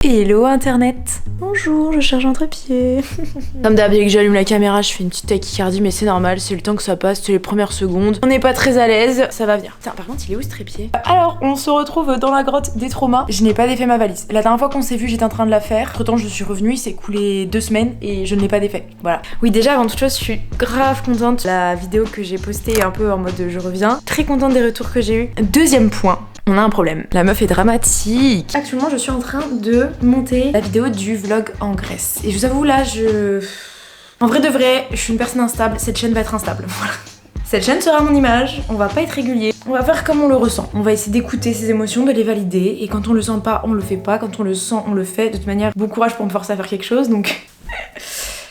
Hello internet. Bonjour, je cherche un trépied. Comme d'hab, dès que j'allume la caméra, je fais une petite tachycardie, mais c'est normal, c'est le temps que ça passe, c'est les premières secondes. On n'est pas très à l'aise, ça va venir. Tiens, par contre, il est où ce trépied? Alors, on se retrouve dans la grotte des traumas. Je n'ai pas défait ma valise. La dernière fois qu'on s'est vu, j'étais en train de la faire. Entre temps, je suis revenue, il s'est écoulé 2 semaines et je ne l'ai pas défait. Voilà. Oui, déjà, avant toute chose, je suis grave contente. La vidéo que j'ai postée un peu en mode je reviens. Très contente des retours que j'ai eu. Deuxième point. On a un problème. La meuf est dramatique. Actuellement, je suis en train de monter la vidéo du vlog en Grèce. Et je vous avoue, là, en vrai de vrai, je suis une personne instable. Cette chaîne va être instable. Voilà. Cette chaîne sera mon image. On va pas être régulier. On va faire comme on le ressent. On va essayer d'écouter ses émotions, de les valider. Et quand on le sent pas, on le fait pas. Quand on le sent, on le fait. De toute manière, bon courage pour me forcer à faire quelque chose. Donc...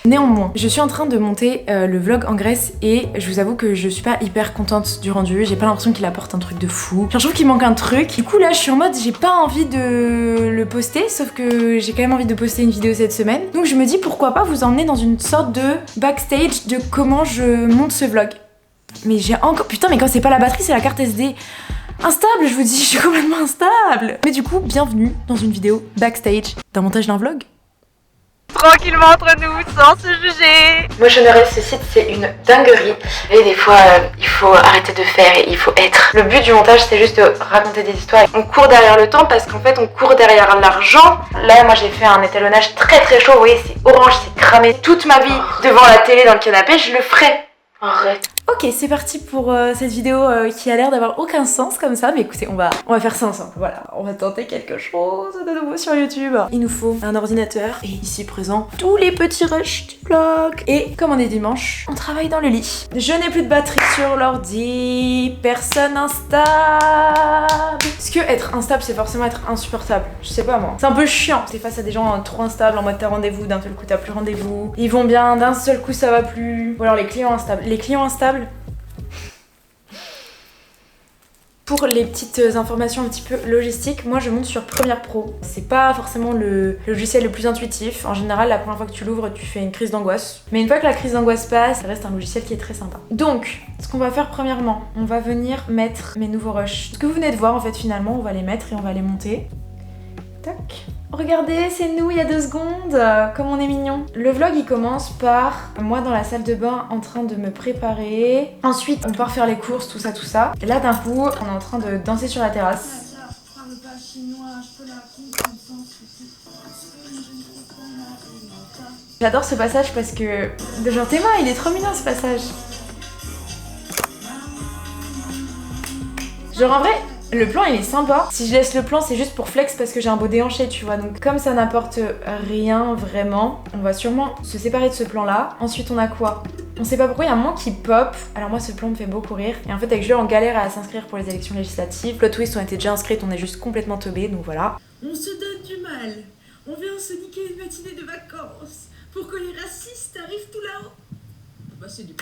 Néanmoins, je suis en train de monter le vlog en Grèce et je vous avoue que je suis pas hyper contente du rendu. J'ai pas l'impression qu'il apporte un truc de fou. Genre, je trouve qu'il manque un truc. Du coup là, je suis en mode j'ai pas envie de le poster, sauf que j'ai quand même envie de poster une vidéo cette semaine. Donc je me dis pourquoi pas vous emmener dans une sorte de backstage de comment je monte ce vlog. Mais j'ai encore... Putain, mais quand c'est pas la batterie, c'est la carte SD. Instable, je vous dis, je suis complètement instable. Mais du coup, bienvenue dans une vidéo backstage d'un montage d'un vlog. Tranquillement entre nous, sans se juger. Moi je ne ce site, c'est une dinguerie. Et des fois, il faut arrêter de faire et il faut être. Le but du montage, c'est juste de raconter des histoires. On court derrière le temps parce qu'en fait, on court derrière l'argent. Là, moi j'ai fait un étalonnage très très chaud. Vous voyez, c'est orange, c'est cramé. Toute ma vie devant la télé dans le canapé, je le ferai. Arrête. Ok, c'est parti pour cette vidéo qui a l'air d'avoir aucun sens comme ça, mais écoutez, on va faire ça ensemble. Voilà, on va tenter quelque chose de nouveau sur YouTube. Il nous faut un ordinateur et ici présent tous les petits rushs du vlog. Et comme on est dimanche, on travaille dans le lit. Je n'ai plus de batterie sur l'ordi, personne instable. Est-ce que être instable, c'est forcément être insupportable? Je sais pas moi. C'est un peu chiant. T'es face à des gens trop instables en mode t'as rendez-vous, d'un seul coup t'as plus rendez-vous. Ils vont bien, d'un seul coup ça va plus. Ou alors les clients instables. Les clients instables, pour les petites informations un petit peu logistiques, moi je monte sur Premiere Pro. C'est pas forcément le logiciel le plus intuitif. En général, la première fois que tu l'ouvres, tu fais une crise d'angoisse. Mais une fois que la crise d'angoisse passe, ça reste un logiciel qui est très sympa. Donc, ce qu'on va faire premièrement, on va venir mettre mes nouveaux rushs. Ce que vous venez de voir, en fait, finalement, on va les mettre et on va les monter. Tac. Regardez, c'est nous il y a 2 secondes, comme on est mignon. Le vlog il commence par moi dans la salle de bain en train de me préparer. Ensuite on part faire les courses, tout ça. Et là d'un coup on est en train de danser sur la terrasse. J'adore ce passage parce que... Genre tes mains, il est trop mignon ce passage. Genre en vrai... Le plan il est sympa. Si je laisse le plan c'est juste pour flex parce que j'ai un beau déhanché tu vois. Donc comme ça n'apporte rien vraiment, on va sûrement se séparer de ce plan là. Ensuite on a quoi? On sait pas pourquoi il y a un moment qui pop. Alors moi ce plan me fait beaucoup rire. Et en fait avec Jules on galère à s'inscrire pour les élections législatives. Plot twist, on était déjà inscrites, on est juste complètement teubés donc voilà. On se donne du mal. On vient se niquer une matinée de vacances pour que les racistes arrivent tout là-haut. Bah c'est du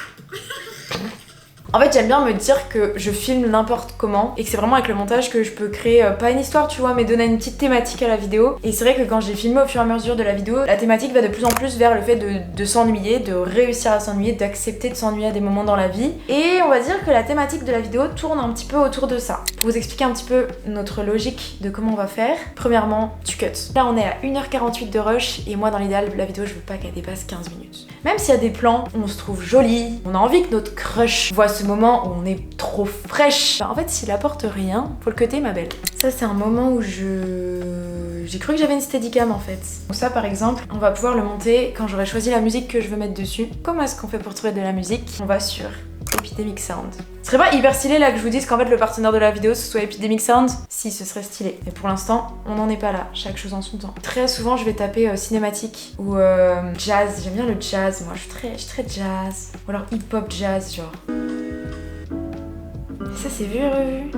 En fait j'aime bien me dire que je filme n'importe comment et que c'est vraiment avec le montage que je peux créer pas une histoire tu vois mais donner une petite thématique à la vidéo. Et c'est vrai que quand j'ai filmé au fur et à mesure de la vidéo, la thématique va de plus en plus vers le fait de s'ennuyer, de réussir à s'ennuyer, d'accepter de s'ennuyer à des moments dans la vie. Et on va dire que la thématique de la vidéo tourne un petit peu autour de ça. Pour vous expliquer un petit peu notre logique de comment on va faire, premièrement tu cuts. Là on est à 1h48 de rush et moi dans l'idéal la vidéo je veux pas qu'elle dépasse 15 minutes. Même s'il y a des plans où on se trouve joli, on a envie que notre crush voit ce moment où on est trop fraîche. En fait s'il apporte rien, faut le cutter ma belle. Ça c'est un moment où j'ai cru que j'avais une steadicam en fait. Donc ça par exemple, on va pouvoir le monter quand j'aurai choisi la musique que je veux mettre dessus. Comment est-ce qu'on fait pour trouver de la musique? On va sur Epidemic Sound. Ce serait pas hyper stylé là que je vous dise qu'en fait le partenaire de la vidéo ce soit Epidemic Sound? Si, ce serait stylé. Mais pour l'instant, on n'en est pas là. Chaque chose en son temps. Très souvent, je vais taper cinématique ou jazz. J'aime bien le jazz, moi. Je suis très jazz. Ou alors hip-hop jazz, genre. Et ça, c'est vu et revu.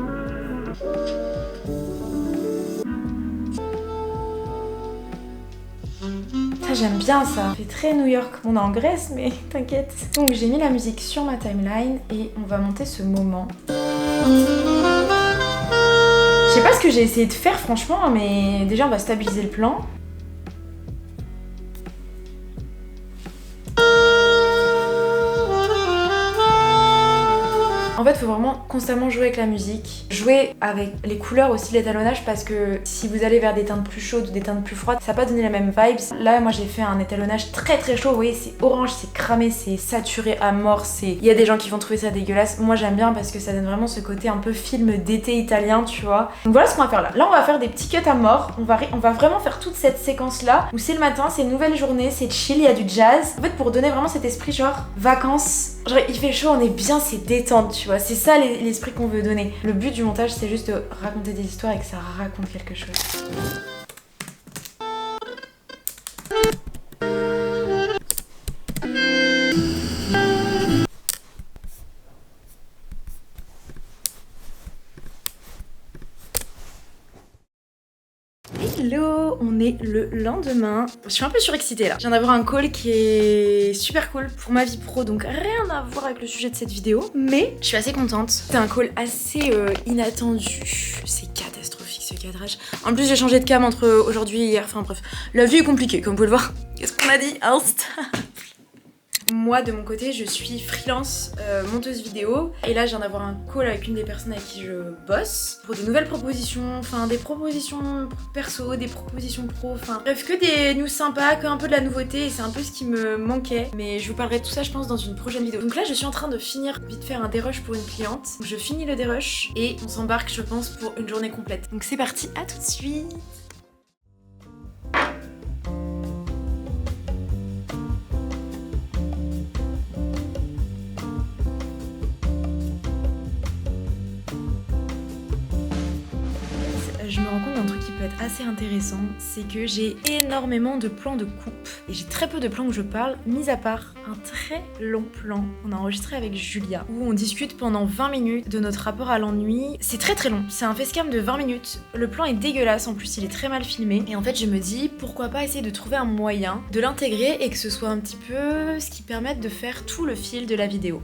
Ça, j'aime bien ça. C'est très New York. On est en Grèce, mais t'inquiète. Donc, j'ai mis la musique sur ma timeline et on va monter ce moment. Je sais pas ce que j'ai essayé de faire franchement, mais déjà on va stabiliser le plan. En fait, faut vraiment constamment jouer avec la musique, jouer avec les couleurs aussi, l'étalonnage, parce que si vous allez vers des teintes plus chaudes ou des teintes plus froides, ça va pas donner la même vibes. Là, moi j'ai fait un étalonnage très très chaud, vous voyez, c'est orange, c'est cramé, c'est saturé à mort, il y a des gens qui vont trouver ça dégueulasse. Moi j'aime bien parce que ça donne vraiment ce côté un peu film d'été italien, tu vois. Donc voilà ce qu'on va faire là. Là, on va faire des petits cuts à mort. On va vraiment faire toute cette séquence là où c'est le matin, c'est une nouvelle journée, c'est chill, il y a du jazz. En fait, pour donner vraiment cet esprit genre vacances. Genre il fait chaud, on est bien, c'est détente, tu vois. C'est ça l'esprit qu'on veut donner. Le but du montage, c'est juste de raconter des histoires et que ça raconte quelque chose. Hello, on est le lendemain. Je suis un peu surexcitée là. Je viens d'avoir un call qui est super cool pour ma vie pro, donc rien à voir avec le sujet de cette vidéo, mais je suis assez contente. C'est un call assez inattendu. C'est catastrophique ce cadrage. En plus, j'ai changé de cam entre aujourd'hui et hier. Enfin bref, la vie est compliquée comme vous pouvez le voir. Qu'est-ce qu'on a dit? Insta. Moi de mon côté je suis freelance monteuse vidéo et là je viens d'avoir un call avec une des personnes avec qui je bosse pour de nouvelles propositions, enfin des propositions perso, des propositions pro, enfin bref que des news sympas, que un peu de la nouveauté et c'est un peu ce qui me manquait, mais je vous parlerai de tout ça je pense dans une prochaine vidéo. Donc là je suis en train de finir vite faire un dérush pour une cliente, donc je finis le dérush et on s'embarque je pense pour une journée complète. Donc c'est parti, à tout de suite. Je me rends compte d'un truc qui peut être assez intéressant, c'est que j'ai énormément de plans de coupe et j'ai très peu de plans où je parle, mis à part un très long plan qu'on a enregistré avec Julia où on discute pendant 20 minutes de notre rapport à l'ennui. C'est très très long, c'est un facecam de 20 minutes, le plan est dégueulasse, en plus il est très mal filmé et en fait je me dis pourquoi pas essayer de trouver un moyen de l'intégrer et que ce soit un petit peu ce qui permette de faire tout le fil de la vidéo.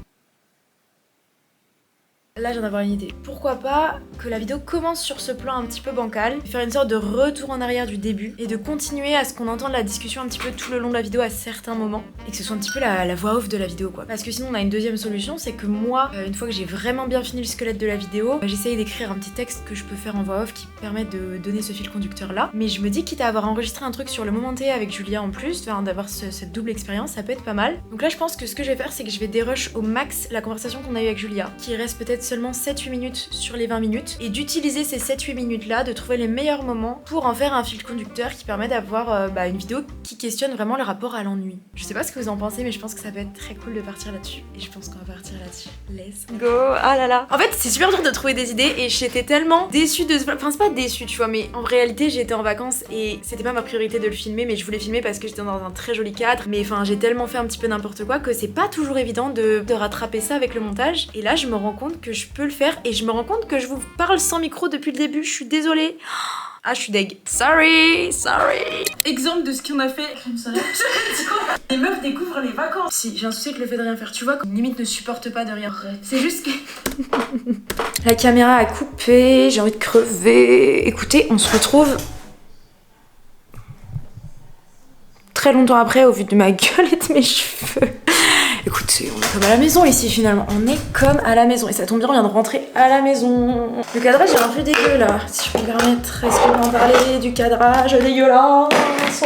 Là, je viens d'avoir une idée. Pourquoi pas que la vidéo commence sur ce plan un petit peu bancal, faire une sorte de retour en arrière du début et de continuer à ce qu'on entende la discussion un petit peu tout le long de la vidéo à certains moments et que ce soit un petit peu la voix off de la vidéo quoi. Parce que sinon on a une deuxième solution, c'est que moi, une fois que j'ai vraiment bien fini le squelette de la vidéo, j'essaye d'écrire un petit texte que je peux faire en voix off qui permet de donner ce fil conducteur là. Mais je me dis quitte à avoir enregistré un truc sur le moment T avec Julia en plus, d'avoir cette double expérience, ça peut être pas mal. Donc là je pense que ce que je vais faire c'est que je vais dérush au max la conversation qu'on a eue avec Julia, qui reste peut-être seulement 7-8 minutes sur les 20 minutes et d'utiliser ces 7-8 minutes là, de trouver les meilleurs moments pour en faire un fil conducteur qui permet d'avoir une vidéo qui questionne vraiment le rapport à l'ennui. Je sais pas ce que vous en pensez mais je pense que ça peut être très cool de partir là-dessus et je pense qu'on va partir là-dessus. Let's go. Ah là là. En fait c'est super dur de trouver des idées et j'étais tellement déçue de... Enfin c'est pas déçue tu vois, mais en réalité j'étais en vacances et c'était pas ma priorité de le filmer, mais je voulais filmer parce que j'étais dans un très joli cadre, mais enfin j'ai tellement fait un petit peu n'importe quoi que c'est pas toujours évident de rattraper ça avec le montage et là je me rends compte que je peux le faire et je me rends compte que je vous parle sans micro depuis le début, je suis désolée. Ah, je suis deg. Sorry. Exemple de ce qu'on a fait. Les meufs découvrent les vacances. Si, j'ai un souci avec le fait de rien faire. Tu vois, comme limite ne supporte pas de rien. C'est juste que... La caméra a coupé, j'ai envie de crever. Écoutez, on se retrouve... très longtemps après, au vu de ma gueule et de mes cheveux. Écoutez, on est comme à la maison ici finalement, on est comme à la maison et ça tombe bien, on vient de rentrer à la maison. Le cadrage est un peu dégueu là, si je peux me permettre, est-ce qu'on va en parler du cadrage dégueulasse?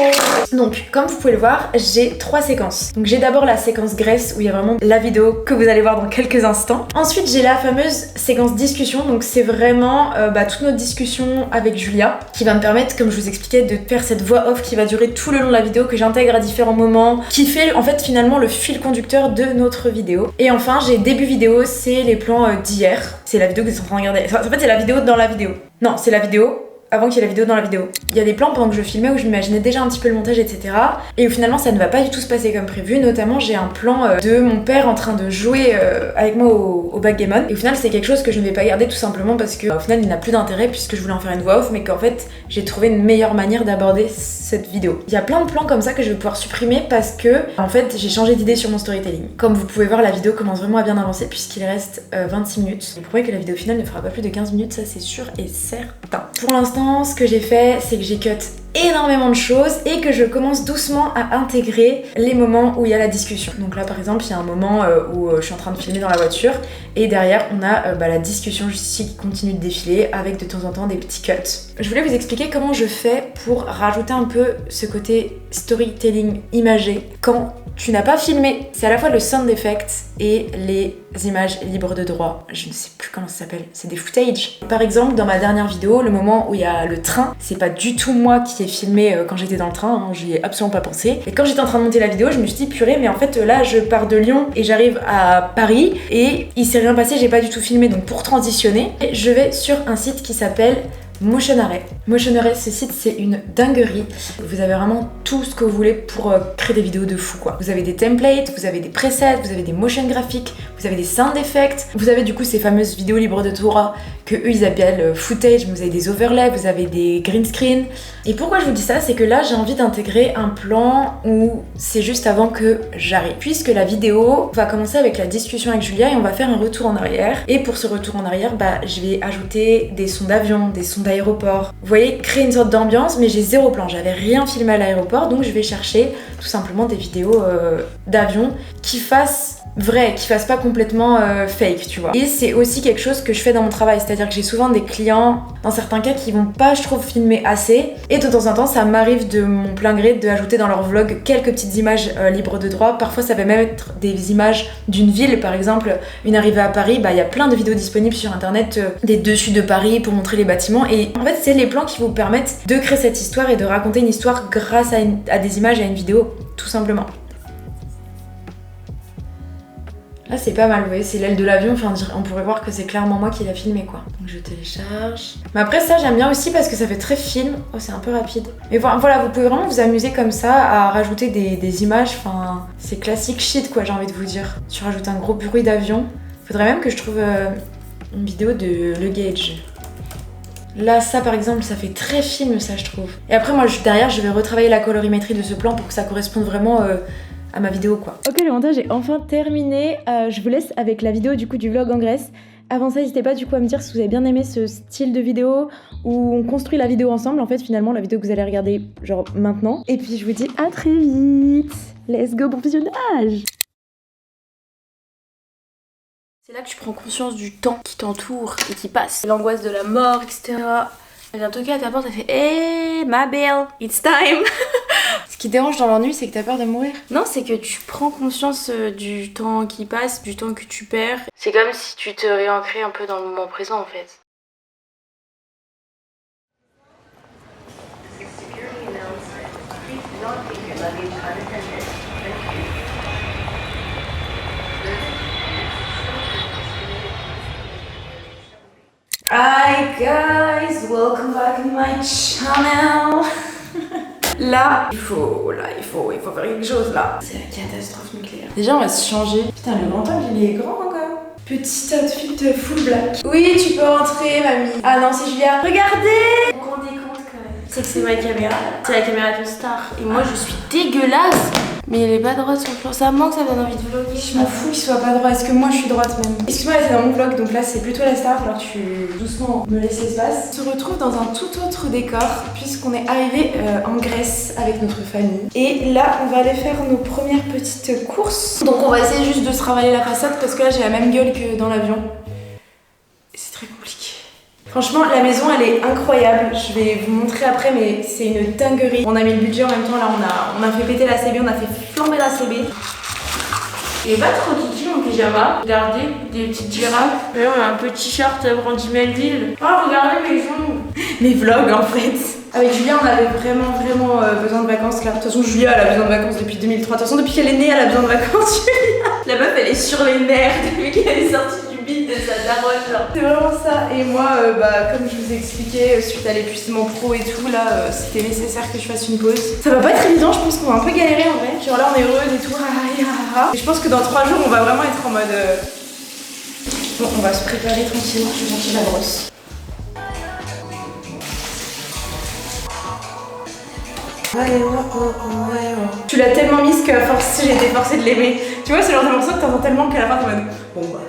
Donc, comme vous pouvez le voir, j'ai 3 séquences. Donc j'ai d'abord la séquence graisse où il y a vraiment la vidéo que vous allez voir dans quelques instants. Ensuite j'ai la fameuse séquence discussion, donc c'est vraiment toute notre discussion avec Julia qui va me permettre, comme je vous expliquais, de faire cette voix off qui va durer tout le long de la vidéo, que j'intègre à différents moments, qui fait en fait finalement le fil conducteur de notre vidéo. Et enfin j'ai début vidéo, c'est les plans d'hier. C'est la vidéo que vous êtes en train de regarder. Enfin, en fait c'est la vidéo dans la vidéo. Non, c'est la vidéo avant qu'il y ait la vidéo dans la vidéo. Il y a des plans pendant que je filmais où je m'imaginais déjà un petit peu le montage, etc. Et où finalement ça ne va pas du tout se passer comme prévu. Notamment j'ai un plan de mon père en train de jouer avec moi au backgammon. Et au final c'est quelque chose que je ne vais pas garder tout simplement parce que au final il n'a plus d'intérêt puisque je voulais en faire une voix off, mais qu'en fait j'ai trouvé une meilleure manière d'aborder cette vidéo. Il y a plein de plans comme ça que je vais pouvoir supprimer parce que en fait j'ai changé d'idée sur mon storytelling. Comme vous pouvez voir, la vidéo commence vraiment à bien avancer puisqu'il reste 26 minutes. Je promets que la vidéo finale ne fera pas plus de 15 minutes, ça c'est sûr et certain. Pour l'instant, ce que j'ai fait, c'est que j'ai cut énormément de choses et que je commence doucement à intégrer les moments où il y a la discussion. Donc là par exemple il y a un moment où je suis en train de filmer dans la voiture et derrière on a la discussion juste ici qui continue de défiler avec de temps en temps des petits cuts. Je voulais vous expliquer comment je fais pour rajouter un peu ce côté storytelling imagé quand tu n'as pas filmé. C'est à la fois le sound effect et les images libres de droit. Je ne sais plus comment ça s'appelle, c'est des footage. Par exemple dans ma dernière vidéo, le moment où il y a le train, c'est pas du tout moi qui ai filmé quand j'étais dans le train, hein, j'y ai absolument pas pensé. Et quand j'étais en train de monter la vidéo, je me suis dit purée mais en fait là je pars de Lyon et j'arrive à Paris et il s'est rien passé, j'ai pas du tout filmé. Donc pour transitionner, je vais sur un site qui s'appelle Motion Array. Motion Array, ce site c'est une dinguerie. Vous avez vraiment tout ce que vous voulez pour créer des vidéos de fou quoi. Vous avez des templates, vous avez des presets, vous avez des motion graphiques, vous avez des sound effects, vous avez du coup ces fameuses vidéos libres de droit que eux ils appellent footage, vous avez des overlays, vous avez des green screen. Et pourquoi je vous dis ça, c'est que là j'ai envie d'intégrer un plan où c'est juste avant que j'arrive. Puisque la vidéo va commencer avec la discussion avec Julia et on va faire un retour en arrière. Et pour ce retour en arrière, je vais ajouter des sons d'avion, des sons d'aéroport. Vous voyez, créer une sorte d'ambiance, mais j'ai zéro plan, j'avais rien filmé à l'aéroport, donc je vais chercher tout simplement des vidéos d'avion qui fassent vrai, qui fasse pas complètement fake, tu vois. Et c'est aussi quelque chose que je fais dans mon travail, c'est-à-dire que j'ai souvent des clients, dans certains cas, qui vont pas, je trouve, filmer assez. Et de temps en temps, ça m'arrive de mon plein gré d'ajouter dans leur vlog quelques petites images libres de droit. Parfois, ça va même être des images d'une ville, par exemple, une arrivée à Paris. Il y a plein de vidéos disponibles sur internet, des dessus de Paris pour montrer les bâtiments. Et en fait, c'est les plans qui vous permettent de créer cette histoire et de raconter une histoire grâce à des images et à une vidéo, tout simplement. Là c'est pas mal, vous voyez, c'est l'aile de l'avion, enfin on pourrait voir que c'est clairement moi qui l'a filmé quoi. Donc je télécharge. Mais après ça j'aime bien aussi parce que ça fait très film. Oh c'est un peu rapide. Mais voilà, vous pouvez vraiment vous amuser comme ça à rajouter des images, enfin c'est classique shit quoi j'ai envie de vous dire. Tu rajoutes un gros bruit d'avion. Faudrait même que je trouve une vidéo de Le Gage. Là ça par exemple ça fait très film ça je trouve. Et après moi derrière je vais retravailler la colorimétrie de ce plan pour que ça corresponde vraiment à ma vidéo quoi. Ok le montage est enfin terminé, je vous laisse avec la vidéo du coup du vlog en Grèce. Avant ça n'hésitez pas du coup à me dire si vous avez bien aimé ce style de vidéo où on construit la vidéo ensemble en fait finalement la vidéo que vous allez regarder genre maintenant. Et puis je vous dis à très vite, let's go bon visionnage. C'est là que tu prends conscience du temps qui t'entoure et qui passe. L'angoisse de la mort etc. Elle vient toquer à ta porte, elle fait hey ma belle, it's time. Ce qui dérange dans l'ennui, c'est que t'as peur de mourir. Non, c'est que tu prends conscience du temps qui passe, du temps que tu perds. C'est comme si tu te réancrais un peu dans le moment présent en fait. Hi guys, welcome back to my channel. Là, il faut faire quelque chose là. C'est la catastrophe nucléaire. Déjà, on va se changer. Putain, le mental, il est grand encore. Petit outfit full black. Oui, tu peux rentrer, mamie. Ah non, c'est Julia. Regardez. On rend des comptes quand même. C'est que c'est ma caméra. C'est la caméra d'une star. Et moi, je suis dégueulasse. Mais elle est pas droite son plan. Ça manque, ça me donne envie de vlogger. Je m'en fous qu'il soit pas droit. Est-ce que moi, je suis droite même? Excuse-moi, c'est dans mon vlog, donc là, c'est plutôt la star. Alors, tu doucement me laisses l'espace. On se retrouve dans un tout autre décor, puisqu'on est arrivé en Grèce avec notre famille. Et là, on va aller faire nos premières petites courses. Donc, on va essayer juste de se ravaler la façade, parce que là, j'ai la même gueule que dans l'avion. Et c'est très compliqué. Franchement, la maison, elle est incroyable. Je vais vous montrer après, mais c'est une dinguerie. On a mis le budget en même temps. Là, on a fait péter la CB, on a fait flamber la CB. Il est pas trop kiki mon pyjama. Regardez, des petites girafes. Et on a un peu t-shirt Brandy Melville. Oh, regardez mes ongles. Mes vlogs, en fait. Avec Julia, on avait vraiment besoin de vacances là. De toute façon, Julia, elle a besoin de vacances depuis 2003. De toute façon, depuis qu'elle est née, elle a besoin de vacances, Julia. La meuf, elle est sur les nerfs depuis qu'elle est sortie de sa daronne genre. C'est vraiment ça. Et moi comme je vous ai expliqué suite à l'épuisement pro et tout là c'était nécessaire que je fasse une pause. Ça va pas être évident, je pense qu'on va un peu galérer en vrai. Genre là on est heureuse et tout. Et je pense que dans 3 jours on va vraiment être en mode bon on va se préparer tranquillement, je vais monter la brosse. Tu l'as tellement mise qu'à force j'ai été forcée de l'aimer. Tu vois, c'est le genre de morceau que t'entends tellement qu'à la fin t'es en mode bon bah.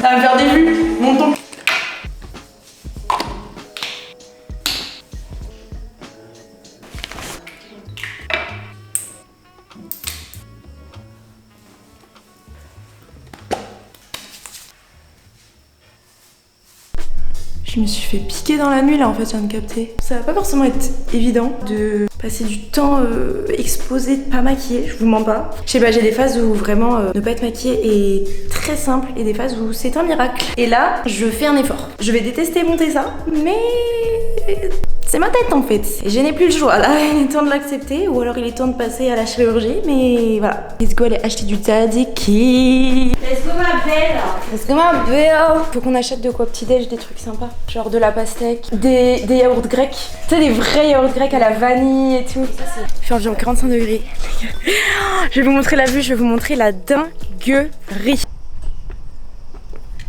Ça va me faire des vues, mon ton. Je me suis fait piquer dans la nuit là en fait, je viens de capter. Ça va pas forcément être évident de passer du temps exposé, pas maquillée, je vous mens pas. Je sais pas, j'ai des phases où vraiment ne pas être maquillée est très simple et des phases où c'est un miracle. Et là, je fais un effort. Je vais détester monter ça, mais c'est ma tête en fait. Et je n'ai plus le choix là, il est temps de l'accepter ou alors il est temps de passer à la chirurgie, mais voilà. Let's go aller acheter du tzatziki. Let's go ma belle. Let's go ma belle. Faut qu'on achète de quoi petit-déj, des trucs sympas. Genre de la pastèque, des yaourts grecs. Tu sais, des vrais yaourts grecs à la vanille et tout. Ça, il fait environ 45 degrés. Je vais vous montrer la vue, je vais vous montrer la dinguerie.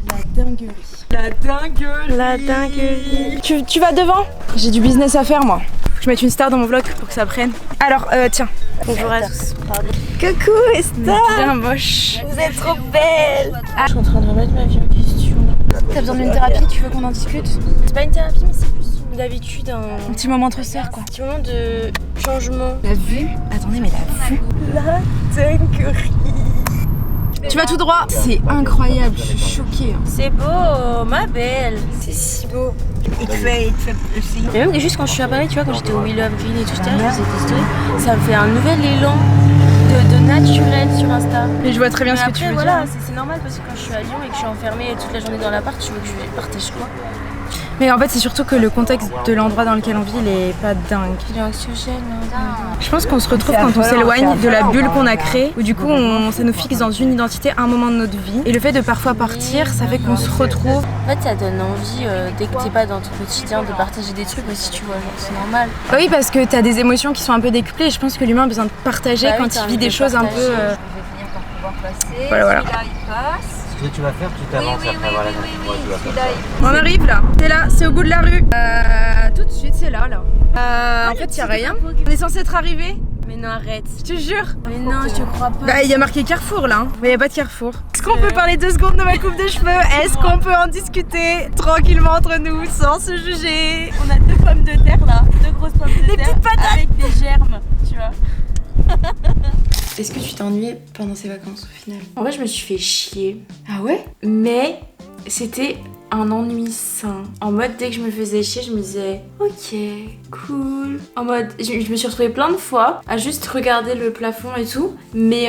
La dinguerie. La dinguerie. La dinguerie. Tu vas devant? J'ai du business à faire moi. Faut que je mette une star dans mon vlog pour que ça prenne. Alors, tiens. Bonjour à tous. Coucou Esther. Bien moche. Vous êtes trop belle. Je suis en train de remettre ma vie en question. T'as besoin d'une thérapie? Tu veux qu'on en discute? C'est pas une thérapie mais c'est plus d'habitude un petit moment entre sœurs quoi. Un petit moment de changement. La vue? Attendez mais la vue. La dinguerie. Tu vas tout droit. C'est incroyable, je suis choquée. C'est beau, ma belle. C'est si beau. Il te fait aussi. Mais même juste quand je suis à Paris, tu vois, quand j'étais au We Love Green et tout, je faisais des stories, ça me fait un nouvel élan de naturel sur Insta. Mais je vois très bien ce que après, tu veux voilà, dire. c'est normal parce que quand je suis à Lyon et que je suis enfermée toute la journée dans l'appart, tu veux que je partage quoi? Mais en fait c'est surtout que le contexte de l'endroit dans lequel on vit il est pas dingue. Il est anxiogène. Je pense qu'on se retrouve quand on s'éloigne de la bulle qu'on a créée, où du coup ça nous fixe dans une identité à un moment de notre vie. Et le fait de parfois partir, ça fait qu'on se retrouve. En fait ça donne envie, dès que t'es pas dans ton quotidien, de partager des trucs aussi, tu vois, genre c'est normal. Bah oui parce que t'as des émotions qui sont un peu décuplées et je pense que l'humain a besoin de partager quand il vit des choses un peu... Je vais venir pour pouvoir passer, voilà. celui-là il passe. Ce que tu vas faire, tu t'avances après avoir la On arrive là, c'est là, c'est au bout de la rue. Tout de suite, c'est là. En fait, y a rien. On est censé être arrivé. Mais non, arrête. Je te jure. Mais non, je te crois pas. Bah, il y a marqué Carrefour là. Mais il y a pas de Carrefour. Est-ce qu'on peut parler 2 secondes de ma coupe de cheveux? Est-ce qu'on peut en discuter tranquillement entre nous sans se juger? On a 2 pommes de terre là, 2 grosses pommes de terre. Des petites patates avec des germes, tu vois. Est-ce que tu t'es ennuyée pendant ces vacances au final? En vrai, je me suis fait chier. Ah ouais? Mais c'était un ennui sain. En mode, dès que je me faisais chier, je me disais ok, cool. En mode, je me suis retrouvée plein de fois à juste regarder le plafond et tout, mais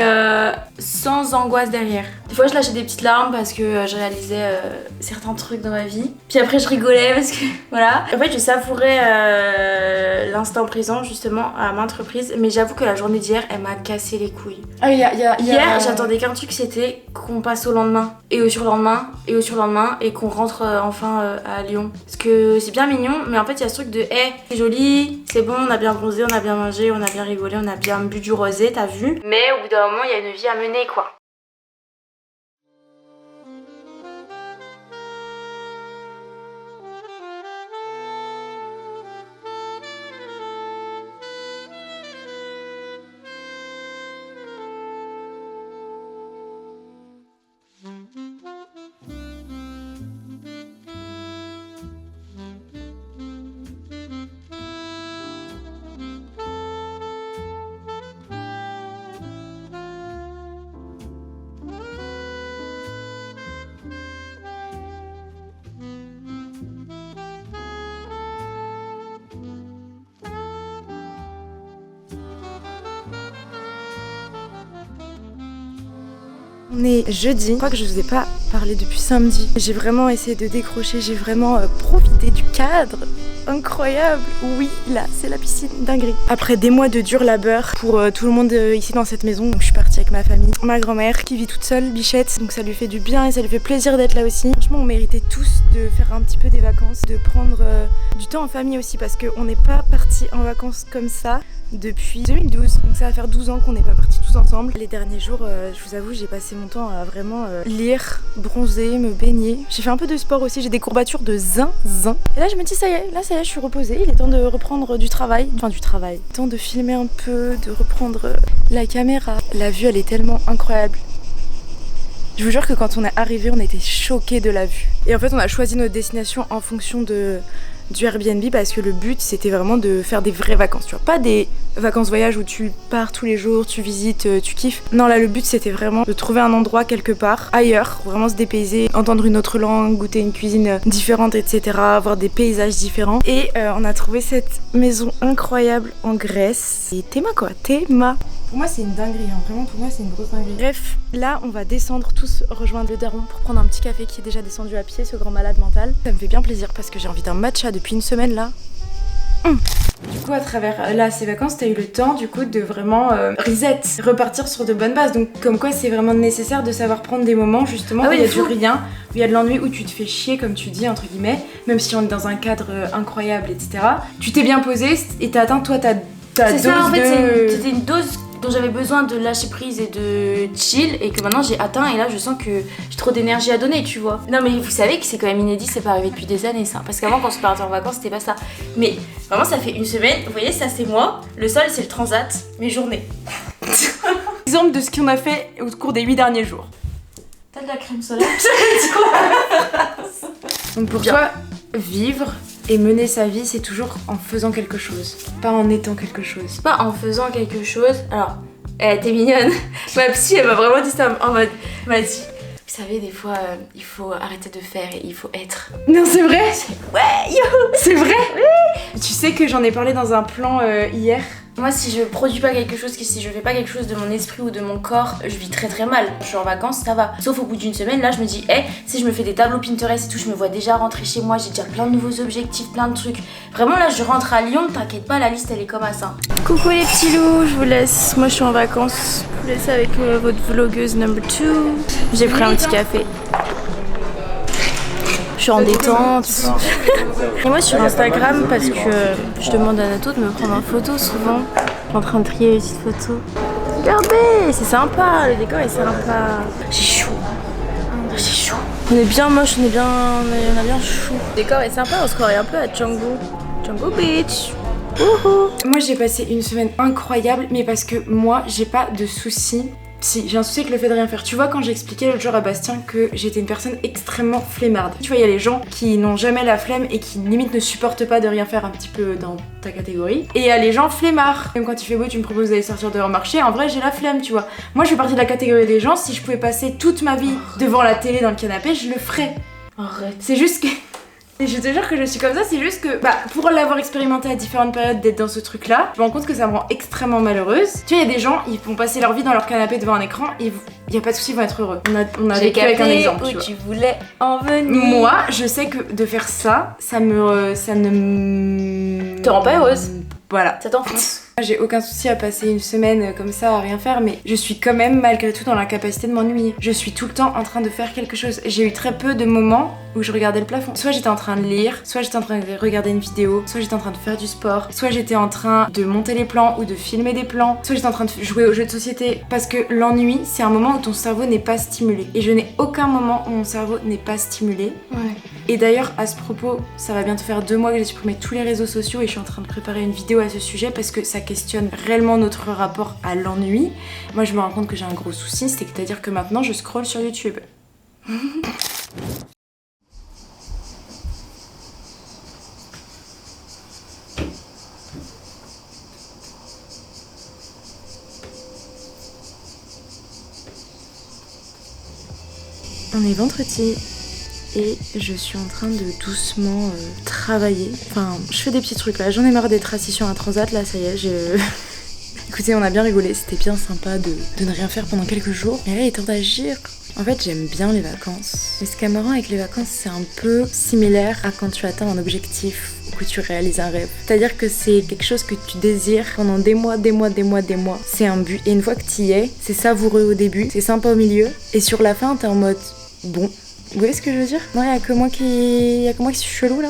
sans angoisse derrière. Des fois, je lâchais des petites larmes parce que je réalisais certains trucs dans ma vie. Puis après, je rigolais parce que voilà. En fait, je savourais l'instant présent justement à maintes reprises, mais j'avoue que la journée d'hier, elle m'a cassé les couilles. Ah, hier, j'attendais qu'un truc, c'était qu'on passe au lendemain et au surlendemain et au surlendemain et qu'on rentre enfin à Lyon. Parce que c'est bien mignon, mais en fait il y a ce truc de c'est joli, c'est bon, on a bien bronzé, on a bien mangé, on a bien rigolé, on a bien bu du rosé, t'as vu? Mais au bout d'un moment il y a une vie à mener quoi. On est jeudi, je crois que je vous ai pas parlé depuis samedi. J'ai vraiment essayé de décrocher, j'ai vraiment profité du cadre. Incroyable, oui, là c'est la piscine, dinguerie. Après des mois de dur labeur pour tout le monde ici dans cette maison, donc je suis partie avec ma famille. Ma grand-mère qui vit toute seule, Bichette, donc ça lui fait du bien et ça lui fait plaisir d'être là aussi. Franchement on méritait tous de faire un petit peu des vacances, de prendre du temps en famille aussi parce qu'on n'est pas partis en vacances comme ça depuis 2012, donc ça va faire 12 ans qu'on n'est pas partis tous ensemble. Les derniers jours, je vous avoue, j'ai passé mon temps à vraiment lire, bronzer, me baigner. J'ai fait un peu de sport aussi, j'ai des courbatures de zinzin. Et là je me dis ça y est, je suis reposée, il est temps de reprendre du travail. Enfin du travail, temps de filmer un peu, de reprendre la caméra. La vue elle est tellement incroyable. Je vous jure que quand on est arrivé, on était choqués de la vue. Et en fait, on a choisi notre destination en fonction du Airbnb parce que le but c'était vraiment de faire des vraies vacances, tu vois, pas des vacances voyage où tu pars tous les jours, tu visites, tu kiffes. Non, là le but c'était vraiment de trouver un endroit quelque part ailleurs, vraiment se dépayser, entendre une autre langue, goûter une cuisine différente, etc., voir des paysages différents. Et on a trouvé cette maison incroyable en Grèce. Et Théma quoi, Théma. Pour moi c'est une dinguerie, hein. Vraiment pour moi c'est une grosse dinguerie. Bref, là on va descendre tous rejoindre le daron pour prendre un petit café qui est déjà descendu à pied, ce grand malade mental. Ça me fait bien plaisir parce que j'ai envie d'un matcha depuis une semaine là. Du coup à travers là ces vacances t'as eu le temps du coup de vraiment reset, repartir sur de bonnes bases. Donc comme quoi c'est vraiment nécessaire de savoir prendre des moments justement où il y a du rien, où il y a de l'ennui, où tu te fais chier comme tu dis entre guillemets, même si on est dans un cadre incroyable etc. Tu t'es bien posé et t'as atteint toi ta dose c'est ça, en fait, de... c'était une dose dont j'avais besoin de lâcher prise et de chill et que maintenant j'ai atteint et là je sens que j'ai trop d'énergie à donner, tu vois. Non mais vous savez que c'est quand même inédit, c'est pas arrivé depuis des années ça, parce qu'avant quand on se partait en vacances c'était pas ça. Mais vraiment ça fait une semaine, vous voyez ça c'est moi, le sol c'est le transat, mes journées. Exemple de ce qu'on a fait au cours des 8 derniers jours. T'as de la crème solaire. Donc pour toi, vivre et mener sa vie, c'est toujours en faisant quelque chose, pas en étant quelque chose. Pas en faisant quelque chose. Alors, t'es mignonne. Ma psy, elle m'a vraiment dit ça en mode. Elle m'a dit, vous savez, des fois, il faut arrêter de faire et il faut être. Non, c'est vrai? Ouais, yo. C'est vrai? Oui. Tu sais que j'en ai parlé dans un plan hier. Moi, si je produis pas quelque chose, si je fais pas quelque chose de mon esprit ou de mon corps, je vis très très mal. Je suis en vacances, ça va. Sauf au bout d'une semaine, là, je me dis, si je me fais des tableaux Pinterest et tout, je me vois déjà rentrer chez moi, j'ai déjà plein de nouveaux objectifs, plein de trucs. Vraiment, là, je rentre à Lyon, t'inquiète pas, la liste, elle est comme à ça. Coucou les petits loups, je vous laisse. Moi, je suis en vacances. Je vous laisse avec votre vlogueuse number 2. J'ai pris un petit café. Je suis en détente. Et moi, sur Instagram, parce que je demande à Nato de me prendre en photo souvent. Je suis en train de trier les petites photos. Regardez, c'est sympa, le décor est sympa. J'ai chaud. J'ai chaud. On est bien moche, on a bien chaud. Le décor est sympa, on se croirait un peu à Django. Django Beach. Wouhou. Moi, j'ai passé une semaine incroyable, mais parce que moi, j'ai pas de soucis. Si, j'ai un souci avec le fait de rien faire. Tu vois, quand j'ai expliqué l'autre jour à Bastien que j'étais une personne extrêmement flemmarde. Tu vois, il y a les gens qui n'ont jamais la flemme et qui limite ne supportent pas de rien faire, un petit peu dans ta catégorie. Et il y a les gens flemmards. Même quand il fait beau, tu me proposes d'aller sortir dehors marcher. En vrai, j'ai la flemme, tu vois. Moi, je fais partie de la catégorie des gens. Si je pouvais passer toute ma vie devant la télé dans le canapé, je le ferais. Arrête. C'est juste que... Et je te jure que je suis comme ça, c'est juste que pour l'avoir expérimenté à différentes périodes d'être dans ce truc là, je me rends compte que ça me rend extrêmement malheureuse. Tu vois, il y a des gens, ils vont passer leur vie dans leur canapé devant un écran et il y a pas de souci, ils vont être heureux. On a vécu avec un exemple. Où tu voulais en venir. Moi, je sais que de faire ça, ça ne me... Te rend pas heureuse. Voilà. Ça t'enfonce. J'ai aucun souci à passer une semaine comme ça à rien faire, mais je suis quand même malgré tout dans l'incapacité de m'ennuyer. Je suis tout le temps en train de faire quelque chose. J'ai eu très peu de moments où je regardais le plafond. Soit j'étais en train de lire, soit j'étais en train de regarder une vidéo, soit j'étais en train de faire du sport, soit j'étais en train de monter les plans ou de filmer des plans, soit j'étais en train de jouer aux jeux de société. Parce que l'ennui, c'est un moment où ton cerveau n'est pas stimulé. Et je n'ai aucun moment où mon cerveau n'est pas stimulé. Ouais. Et d'ailleurs, à ce propos, ça va bientôt faire 2 mois que j'ai supprimé tous les réseaux sociaux et je suis en train de préparer une vidéo à ce sujet parce que ça questionne réellement notre rapport à l'ennui. Moi, je me rends compte que j'ai un gros souci, c'est-à-dire que maintenant, je scrolle sur YouTube. On est vendredi et je suis en train de doucement travailler. Enfin, je fais des petits trucs là. J'en ai marre d'être assis sur un transat là, ça y est, Écoutez, on a bien rigolé, c'était bien sympa de ne rien faire pendant quelques jours. Mais là, il est temps d'agir. En fait, j'aime bien les vacances. Mais ce qui est marrant avec les vacances, c'est un peu similaire à quand tu atteins un objectif ou que tu réalises un rêve. C'est-à-dire que c'est quelque chose que tu désires pendant des mois. C'est un but. Et une fois que tu y es, c'est savoureux au début, c'est sympa au milieu. Et sur la fin, t'es en mode, bon, vous voyez ce que je veux dire? Non, il y a que moi qui suis chelou là.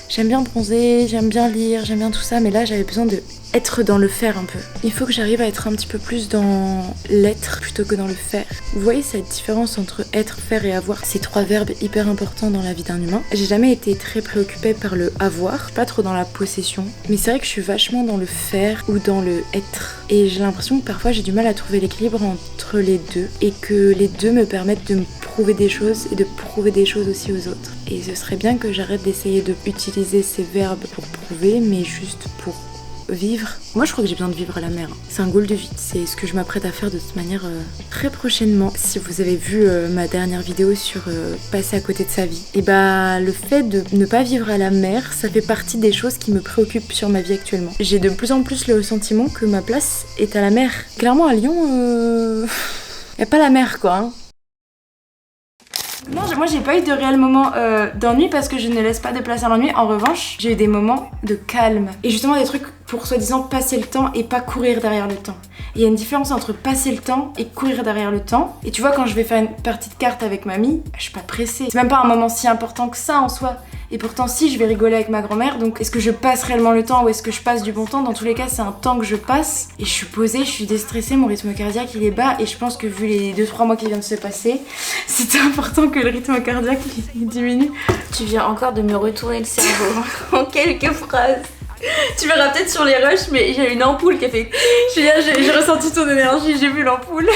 J'aime bien bronzer, j'aime bien lire, j'aime bien tout ça, mais là j'avais besoin de être dans le faire un peu. Il faut que j'arrive à être un petit peu plus dans l'être plutôt que dans le faire. Vous voyez cette différence entre être, faire et avoir? Ces 3 verbes hyper importants dans la vie d'un humain. J'ai jamais été très préoccupée par le avoir, pas trop dans la possession, mais c'est vrai que je suis vachement dans le faire ou dans le être. Et j'ai l'impression que parfois j'ai du mal à trouver l'équilibre entre les deux et que les deux me permettent de me prouver des choses et de prouver des choses aussi aux autres. Et ce serait bien que j'arrête d'essayer d'utiliser ces verbes pour prouver, mais juste pour vivre. Moi je crois que j'ai besoin de vivre à la mer. C'est un goal de vie. C'est ce que je m'apprête à faire de toute manière très prochainement. Si vous avez vu ma dernière vidéo sur passer à côté de sa vie, et bah le fait de ne pas vivre à la mer, ça fait partie des choses qui me préoccupent sur ma vie actuellement. J'ai de plus en plus le sentiment que ma place est à la mer. Clairement à Lyon, y a pas la mer quoi. Hein. Non, moi j'ai pas eu de réel moment d'ennui parce que je ne laisse pas de place à l'ennui. En revanche, j'ai eu des moments de calme. Et justement des trucs pour soi-disant passer le temps et pas courir derrière le temps. Il y a une différence entre passer le temps et courir derrière le temps. Et tu vois, quand je vais faire une partie de cartes avec mamie, je suis pas pressée. C'est même pas un moment si important que ça en soi. Et pourtant si, je vais rigoler avec ma grand-mère. Donc est-ce que je passe réellement le temps ou est-ce que je passe du bon temps? Dans tous les cas, c'est un temps que je passe. Et je suis posée, je suis déstressée, mon rythme cardiaque il est bas. Et je pense que vu les 2-3 mois qui viennent de se passer, c'était important que le rythme cardiaque il diminue. Tu viens encore de me retourner le cerveau en quelques phrases. Tu verras peut-être sur les rushs, mais j'ai une ampoule qui a fait... J'ai ressenti ton énergie, j'ai vu l'ampoule.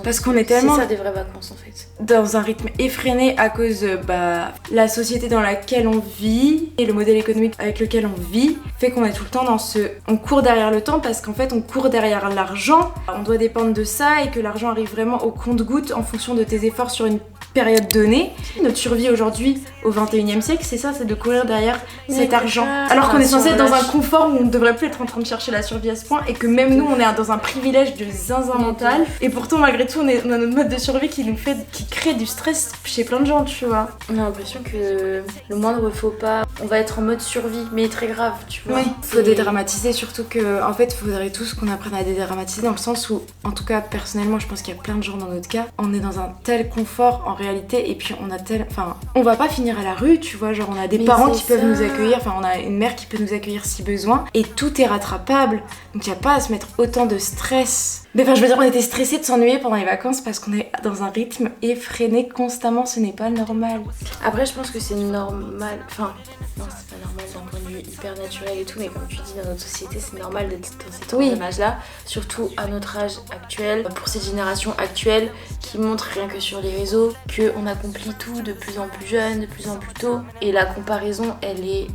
Parce qu'on est tellement... C'est ça des vraies vacances en fait. Dans un rythme effréné à cause la société dans laquelle on vit et le modèle économique avec lequel on vit fait qu'on est tout le temps dans ce... On court derrière le temps parce qu'en fait on court derrière l'argent. On doit dépendre de ça et que l'argent arrive vraiment au compte-gouttes en fonction de tes efforts sur une période donnée. Notre survie aujourd'hui au 21e siècle, c'est ça, c'est de courir derrière cet argent. Alors qu'on est censé être dans un confort où on ne devrait plus être en train de chercher la survie à ce point et que même nous on est dans un privilège de zinzin mental. Et pourtant malgré tout on a notre mode de survie qui crée du stress chez plein de gens, tu vois. On a l'impression que le moindre faux pas, on va être en mode survie, mais très grave, tu vois. Oui, faut dédramatiser, surtout que en fait faudrait tous qu'on apprenne à dédramatiser dans le sens où, en tout cas personnellement je pense qu'il y a plein de gens dans notre cas, on est dans un tel confort en réalité et puis on va pas finir à la rue, tu vois, genre on a des parents qui peuvent nous accueillir, enfin on a une mère qui peut nous accueillir si besoin et tout est rattrapable, donc y a pas à se mettre autant de stress. Mais enfin je veux dire on était stressés de s'ennuyer pendant les vacances parce qu'on est dans un rythme effréné constamment, ce n'est pas normal. Après je pense que c'est normal, enfin non c'est pas normal d'un point de vue hyper naturel et tout, mais comme tu dis dans notre société c'est normal d'être dans cet engrenage là, surtout à notre âge actuel, pour cette génération actuelle qui montre rien que sur les réseaux qu'on accomplit tout de plus en plus jeune, de plus en plus tôt, et la comparaison elle est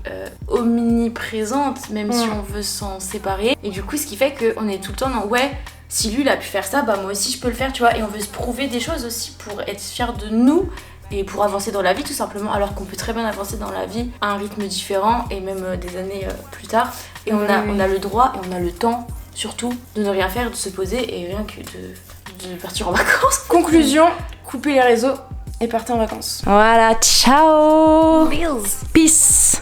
omniprésente même si on veut s'en séparer, et du coup ce qui fait qu'on est tout le temps dans ouais, si lui il a pu faire ça, bah moi aussi je peux le faire, tu vois, et on veut se prouver des choses aussi pour être fiers de nous et pour avancer dans la vie tout simplement, alors qu'on peut très bien avancer dans la vie à un rythme différent et même des années plus tard, et on a le droit et on a le temps surtout de ne rien faire, de se poser et rien que de partir en vacances. Conclusion, coupez les réseaux et partez en vacances. Voilà, ciao. Bills. Peace.